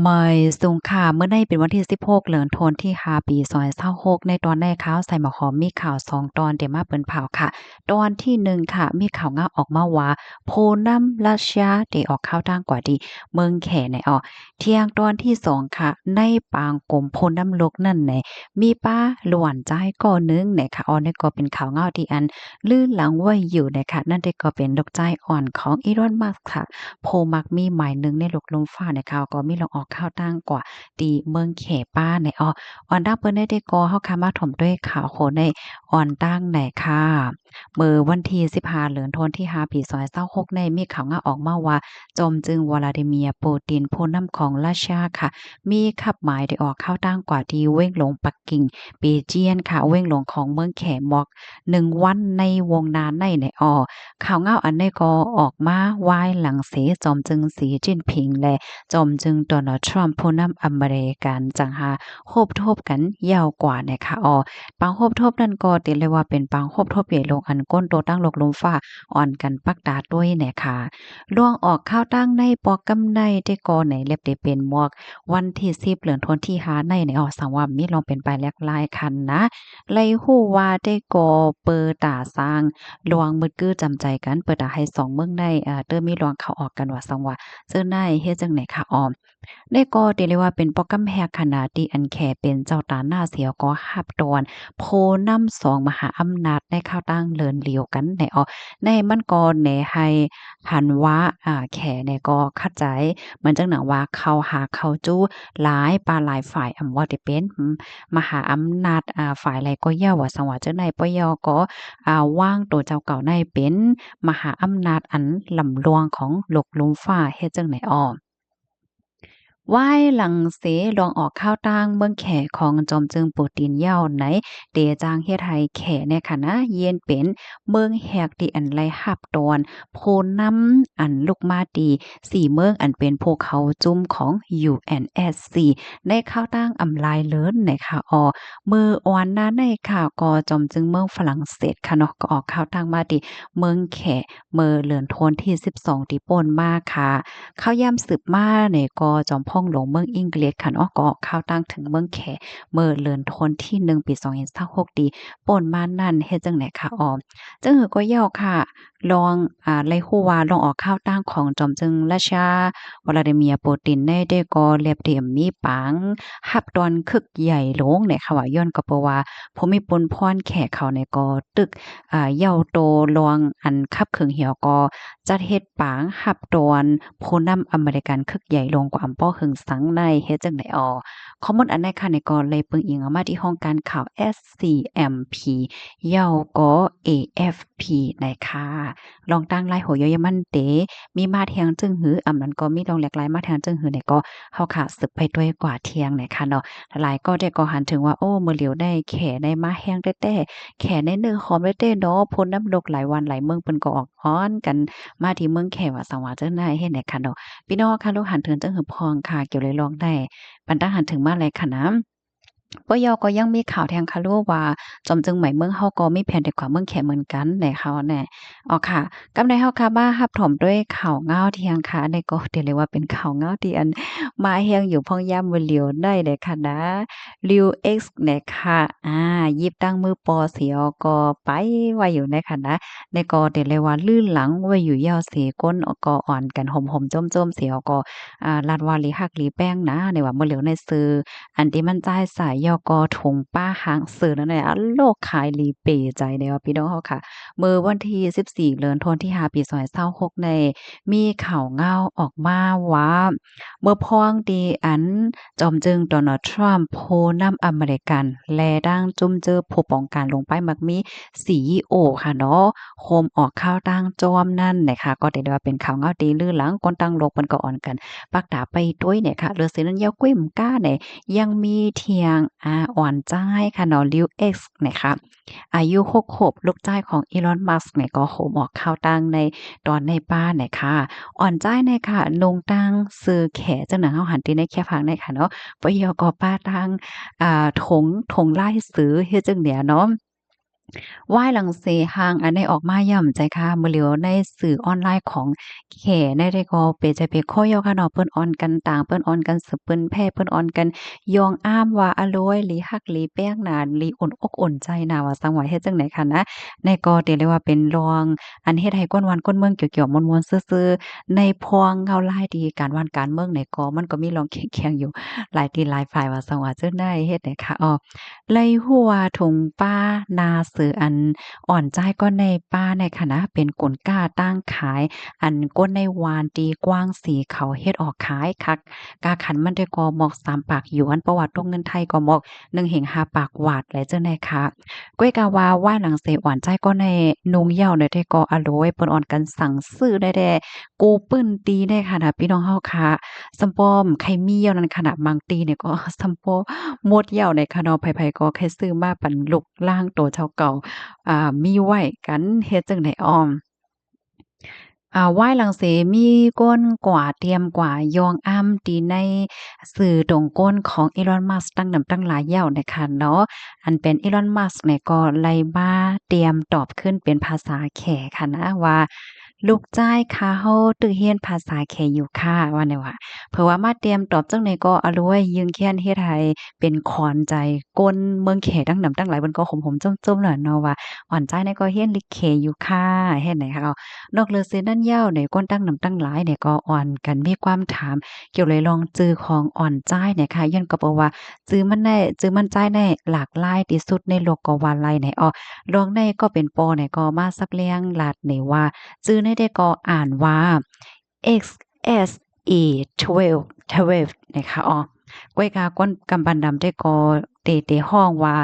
ไม่สูงค่ะเมื่อในเป็นวันที่16เดือนธันวาคมที่5ปี2026ในตอนในข่าวใส่หมอหอมมีข่าว2ตอนเดี๋ยวมาเปิ้นเผาค่ะตอนที่1ค่ะมีข่าวงาออกมาว่าโพน้ำรัสเซียได้ออกข่าวดังกว่าที่เมืองแขในเที่ยงตอนที่2ค่ะในปางกมโพน้ำลกนั่นแหน่มีป้าหลวนใจก่อหนึงเนี่ยค่ะนั่นก็เป็นข่าวเงาที่อันลื่นหลังไว้อยู่นะคะนั่นได้ก็เป็นดอกใจอ่อนของอีลอนมัสก์ค่ะ โพมักมีหมายหนึ่งในโลกลมฟ้าในข่าวก็มีลองออกข่าวตั้งกว่าตีเมืองเขป้าในออนตั้งเปิ้นได้ก็เฮาคามาถมด้วยข่าวโคในออนตั้งไหนค่ะเมื่อวันที่15เดือนธันวาคมที่5ปี2026ในมีข่าวงาออกมาว่าจอมจึงวลาดิเมียร์ปูตินผู้นำของรัสเซียค่ะมีขับหมายได้ออกข่าวตั้งกว่าที่เว้งหลงปักกิ่งเปเจียนค่ะเว้งหลงของเมืองแขมอก1วันในวงนานในข่าวเงาอันนี้ก็ออกมาว่ายหลังเสจอมจึงสีจิ้นผิงและจอมจึงโดนัลด์ทรัมป์ผู้นำอเมริกันจังหาโฮบทบกันยาวกว่านะคะปางโฮบทบนั่นก็ติเลยว่าเป็นปางโฮบทบใหญ่ลงอันก้นโตตั้งโลกลมฟ้าอ่อนกันปักตาด้วยนะคะล่วงออกข้าวตั้งในปอกกำในได้ก่อไหนเล็บได้เป็นหมวกวันที่10เดือนธันวาคมที่5ในสังว่ามีลองเป็นไปแลกหลายคันนะไล่ฮู้ว่าได้ก่อเปิดตาสร้าง ลวงมืดกื้อจำใจกันเปิดอะให้2เมืองในเติมมีลวงเข้าออกกันว่าซังว่าเจิ้อในเฮ็ดจั่งไหนคะอ้อมได้ก็ติเลยว่าเป็นโปรแกรมแฮกขนาดที่อันแขเป็นเจ้าตาหน้าเสียวก็ฮับตอนโพนำ2มหาอำนาจในข้าวตั้งเลินเหลียวกันในในมันก็แหนให้หันว่าแขเนี่ยก็เข้าใจเหมือนจังหนังว่าเขาหาเขาจู้หลายปาหลายฝ่ายอำว่าได้เป็นมหาอำนาจฝ่ายใดก็เย้าว่าสังว่าจังได๋ปยก็วางตัวเจ้าเก่าในเป็นมหาอำนาจอันล่ำลวงของโลกลุ่มฟ้าเฮ็ดจั่งใดว่ายหลังเสลองออกข้าวตั้งเมืองแขของจอมจึงปูตินเย้าไหนเดจางเฮ็ดให้แขเนี่ยค่ะนะเย็นเป็นเมืองแหกที่อันไลหับตอนโพนำอันลูกมาดี4เมืองอันเป็นภูเขาจุ่มของ UNSC ในข้าวตั้งอำลายเลิศในค่ะมือออนหน้าในค่ะก็จอมจึงเมืองฝรั่งเศสค่ะเนาะก็ออกข้าวตั้งมาดีเมืองแขเมื่อเลือนโทนที่12ที่ป่นมาค่ะ ข้าวยามสืบมาเนี่ยก็จอมพ่องหลวงเมืองอังกฤษค่ะเนาะก็ข้าวตั้งถึงเมืองแขเมื่อเดือนธันวาคมที่1ปี2026ดีป่นมานั่นเฮ็ดจังได๋คะจังหือก็ยาวค่ะลองไล่ฮู้ว่าลองออกข้าวตั้งของจอมจึงราชาวลาดิเมียร์ปูตินได้ก็เรียบเรียมมีปางฮับตอนคึกใหญ่หลงเนี่ยค่ะว่าย้อนก็เพราะว่าภูมิปนพรแขกเขาเนี่ยก็ตึกเย้าโตลวงอันคับเครื่องเหี่ยวก็จัดเฮ็ดปางฮับตอนผู้นำอเมริกันคึกใหญ่ลงกว่าอำป้อหึงสังในเฮ็ดจั่งใดข้อมูลอันใดค่ะนี่ก็เลยเปิงอิงเอามาที่ห้องการข่าว SCMP ย่อก็ AFP นะคะลองตั้งลายโหยอยมันเตมีมาเทียงจึงหือนั้นก็มีลองแหลกหลายมาเทียงจึงหือเนี่ยก็เฮาค่ะสืบไปด้วยกว่าเที่ยงนะคะเนาะหลายก็ได้ก็หันถึงว่าโอ้มื้อเหลียวได้แขได้มาแห้งแต้ๆแขในเนื้อหอมแต้ๆเนาะพ้นน้ำดกหลายวันหลายเมืองเพิ่นก็ออกฮ้อนกันมาที่เมืองแขว่าสังว่าจั่งใดเฮ็ดไหนค่ะเนาะพี่น้องค่ะลูกหันถึงจังหือพองค่ะเกี่ยวเลยลองได้ปันตั้งหันถึงมาเลยค่ะนะปยก็ยังมีข่าวแทงคะรู้ว่าจอมจึงใหม่เมืองเฮาก็มีแผนแต่กว่าเมืองแขเหมือนกันในเขาแน่ค่ะกำในเฮาค่ะมารับถมด้วยข่าวเงาเที่ยงค่ะอันนี้ก็เรียกเลยว่าเป็นข่าวเงาที่อันมาแฮงอยู่พ่องย่ามมื้อเหลียวได้เลยค่ะนะ Lil X เนี่ยค่ะหยิบตั้งมือปอเสียวก็ไปไว้อยู่ในค่ะนะในก็เรียกเลยว่าลื่นหลังไว้อยู่ยาวเสก้นก็อ่อนกันห่มๆจ้มๆเสียวก็ลาดว่าลิฮักลิแป้งนะในว่ามื้อเหลียวในซื้อ อันที่มันจ่ายสายยกถุงป้าหางเสือนั่นแหละอันโลกขายหลีเป๋ใจเด้อพี่น้องเฮาค่ะเมื่อวันที่14เดือนธันวาคมที่5ปี2026ในมีข่าวเงาออกมาว่าเมื่อพ้องดีอันจอมจึงโดนัลด์ทรัมป์ผู้นำอเมริกันแลดังจุ่มเจอผู้ป้องกันลงไปมักมี CEO ค่ะเนาะโฮมออกข่าวต่างจอมนั่นนะคะก็ได้ว่าเป็นข่าวเงาดีลือหลังคนตั้งโลกเพิ่นก็อ่อนกันปักดาไปด้วยเนี่ยค่ะเรือเสือนั้นยาวกุ้ยมก้าเนี่ย ยังมีเทียงอ่อนจ้ายค่ะเนาะ Lil X นะคะอายุ6ขวบลูกจ้ายของ Elon Musk เนี่ยก็โหมออกข่าวดังในตอนในบ้านเนี่ยค่ะอ่อนจ้ายเนี่ยค่ะนงตังซื้อแขจังหนังเฮาหันติในแค่พังเนี่ยค่ะเนาะปะยอก็ป้าตังถงไล่ซื้อเฮ็ดจังเดียเนาะ ว่ายหลังเสหางอันได้ออกมาย่ำใจค่ะมื้อเหลียวในสื่อออนไลน์ของแขได้ก็เปใจเปข้อย่อค่ะเนาะเปิ้นออนกันต่างเปิ้นออนกันสืบเปิ้นแพ้เปิ้นออนกันยองอ้ามว่าอะโลยหลีฮักหลีแป้งหนาหลีอุ่นอกอุ่นใจน่ะว่าซังว่าเฮ็ดจังได๋ค่ะนะในก็เรียกได้ว่าเป็นรองอันเฮ็ดให้ก้นวันก้นเมืองเกี่ยวๆม่วนๆซื่อๆในพวงเงาลายดีการวันการเมืองในก็มันก็มีรองแข็งๆอยู่หลายที่หลายฝ่ายว่าซังว่าจั่งใดเฮ็ดได้ค่ะอ้อไล่หัวถุงป้านาสืออัน อ่อนใจก็ในป้าในคณะเป็นกลกล้าตั้งขายอันก้นในวานตีกว้างสีเขาเฮ็ดออกขายคักกาขันมันได้ก็หมอก3ปากหยวนประวัติตรงเงินไทยก็หมอก1เหง5ปากหวาดและเจ้าแน่ค่ะก้วยกาว่าว่าหลังเสอ่อนใจก็ในนุงเหย้าในได้ก็อโลยเปิ้นอ่อนกันสั่งซื้อได้แด่กูปึ้นตีได้ค่ะนะพี่น้องเฮาค่ะซัมป้อมใครมีเหย้านั้นขนาดบางตีเนี่ยก็ซัมปอหมดเหย้าในคะเนาะไผๆก็แค่ซื้อมาปันลูกล่างโตเจ้าเก่า มีไว้กันเฮ็ดจั่งใดอ้อมวายหลังเสมีก้นกว่าเตรียมกว่ายองอ้ำตีในสื่อตรงก้นของ Elon Musk ตั้งนำตั้งหลายแล้วนะคะเนาะอันเป็น Elon Musk เนี่ยก็ไล่มาเตรียมตอบขึ้นเป็นภาษาแขค่ะนะว่าลูกจ้ายคะเฮาตึกเรียนภาษาแขอยู่ค่ะว่าแนวว่าเผื่อว่ามาเตรียมตอบจังใดก็อะรวยยึงแค้นเฮ็ดให้เป็นขวัญใจก้นเมืองแขตั้งนำตั้งหลายเพิ่นก็หมๆจ้มๆน่ะเนาะว่าอ่อนใจเนี่ยก็เรียนลิเขอยู่ค่ะเฮ็ดไหนคะ นอกเรือเซนั่นเหย้าเนี่ยก้นตั้งนำตั้งหลายเนี่ยก็อ่อนกันมีความถามเกี่ยวเลยลองจื้อของอ่อนจ้ายเนี่ยค่ะย้อนก็บอกว่าจื้อมันจ้ายได้หลากหลายที่สุดในโลกก็ว่าไลเนี่ยอ้อลองในก็เป็นปอเนี่ยก็มาสักเลียงลัดนี่ว่าจื้อในได้ก็อ่านว่า XSE12 นะคะอ้อก้อยกาก้นกำบันดำได้ก็เตห้องว่า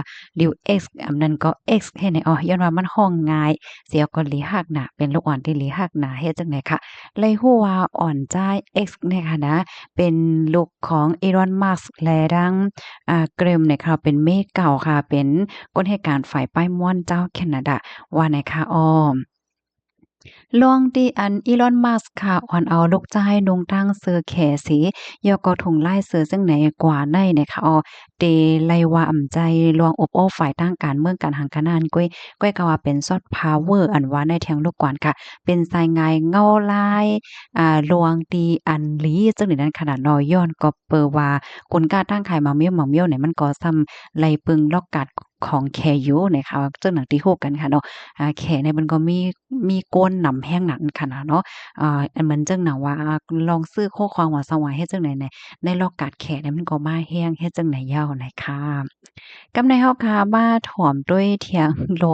ริว X อันนั้นก็ X ให้ในอ้อย้อนว่ามันห้องง่าย เสียก็หลีหักหนาเป็นลูกอ่อนที่หลีหักหนาเฮ็ดจังได๋ค่ะเลยฮู้ว่าอ่อนจ้าย X เนี่ยค่ะนะเป็นลูกของ Elon Musk และดังGraham เนี่ยค่ะเป็นเมฆเก่าค่ะเป็นคนเหตุการณ์ฝ่ายป้ายม่วนเจ้าแคนาดาว่าไหนคะอ้อ ลองตีอัน Elon Musk ค่ะอ่อนเอาลูกจ้ายนุงตั้งเสือแขสียอก็ถุงไล่เสือซึ่งไหนกว่าในเนี่ยค่ะเตไลว่าอ่ำใจลวงอบโอ้ฝ่ายตั้งการเมืองการหังคะนานก้อยก็ว่าเป็นซอดพาวเวอร์อันว่าในแทงลูกกวนค่ะเป็นสายงายเงาลายลวงตีอันลีซึ่งในนั้นขนาดน้อยย้อนก็เปอว่ากลการตั้งขายมาเมี้ยวมาเมี้ยวเนี่ยมันก็ซ้ำไลปึงลอกกัดของแคอยู่นะคะซึ่งหนังที่ฮู้กันค่ะเนาะ แขเนี่ยมันก็มีก้นหนำแห้งหนักขนาดเนาะอันเหมือนจังหนังว่าลองซื้อโคความว่าสว่าเฮ็ดจังได๋ในลอกกัดแขเนี่ยมันก็มาแห้งเฮ็ดจังได๋ยาวไหนค่ะกำในเฮาค่ะมาถ่อมด้วยเถียงล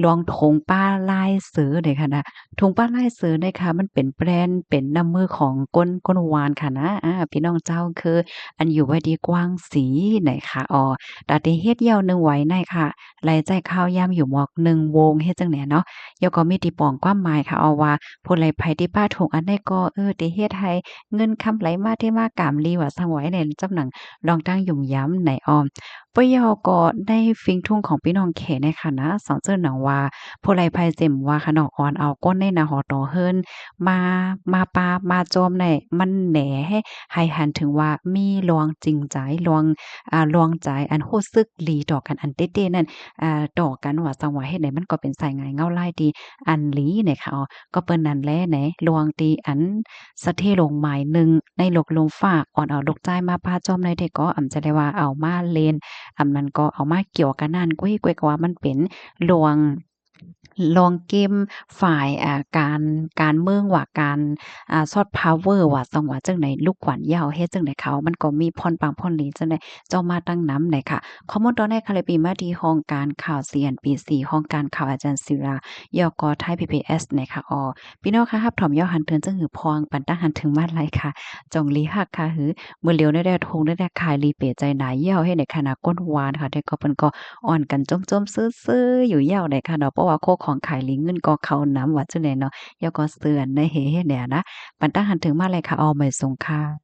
วงถงป้าลายเสือเด้ค่ะนะถงป้าลายเสือเนี่ยค่ะมันเป็นแบรนด์เป็นน้ำมือของก้นวานค่ะนะพี่น้องเจ้าคืออันอยู่ไว้ดีกว้างสีไหนค่ะตาติเฮ็ดเหี่ยวหนึ่งไว้ในค่ะ ไหลใจข้าวยามอยู่หมอกหนึ่งวงเฮ็ดจั่งใดเนาะแล้วก็มีติปองความหมายค่ะเอาว่าผู้ใดไผที่ป้าถุงอันใดก็ติเฮ็ดให้เงินคำไหลมาเทมากามลีว่าซังไว้ในจำหนังลองตั้งยุ่มย้ำในอ้อมปยอก็ได้ฟิงทุ่งของพี่น้องเขในค่ะนะสอนเจ้าหนังว่าผู้ใดไผเจ็มว่าคะเนาะอ่อนเอาก้นในนาหอตอเฮิรนมามาปามาโจมในมันแหนให้หันถึงว่ามีลวงจริงใจลวงใจอันรู้สึกหลีต่อกันอันเต้ๆนั่น ต่อกันว่าจังหวะเฮ็ดใดมันก็เป็นสายงายเงาลายดีอันหลีเนี่ยค่ะก็เปิ้นนั่นแหละแหนลวงตีอันสะเทลงหมายหนึ่งในโลกลมฟ้าอ่อนเอาดอกจ้ายมาพาจอมในเด็กก็จะได้ว่าเอามาเล่นมันก็เอามาเกี่ยวกันนั่นกุ้ยๆก็ว่ามันเป็นลวงเกมฝ่ายการเมืองว่าการSoft Power ว่าจังว่าจังได๋ลูกขวัญยาวเฮ็ดจังได๋เขามันก็มีพ่อนปางพ่อนหลีจังได๋เจ้ามาตั้งนำไหนค่ะข้อมูลตอนแรกค่ะเลยปีมาที่ห้องการข่าว CNBC ห้องการข่าวอาจารย์ศิรายกไทย PBS นะคะพี่น้องคะรับถอมยอหันเทินจังหือพองปันตั้งหันถึงมาไหลค่ะจองลีฮักค่ะหือมื้อเหลียวได้ทงได้ขายลีเปใจหนายยาวให้ในขณะก้นวานค่ะแต่ก็เพิ่นก็อ่อนกันจ้มๆซื่อๆอยู่ยาวได้ค่ะเนาะเพราะว่าโคของขายลิงเงินก็เข้านำว่าจังได๋เนาะยอก็เสือนในเฮเนี่ยนะปันตั้งหันถึงมาเลยค่ะไม่สงค่ะ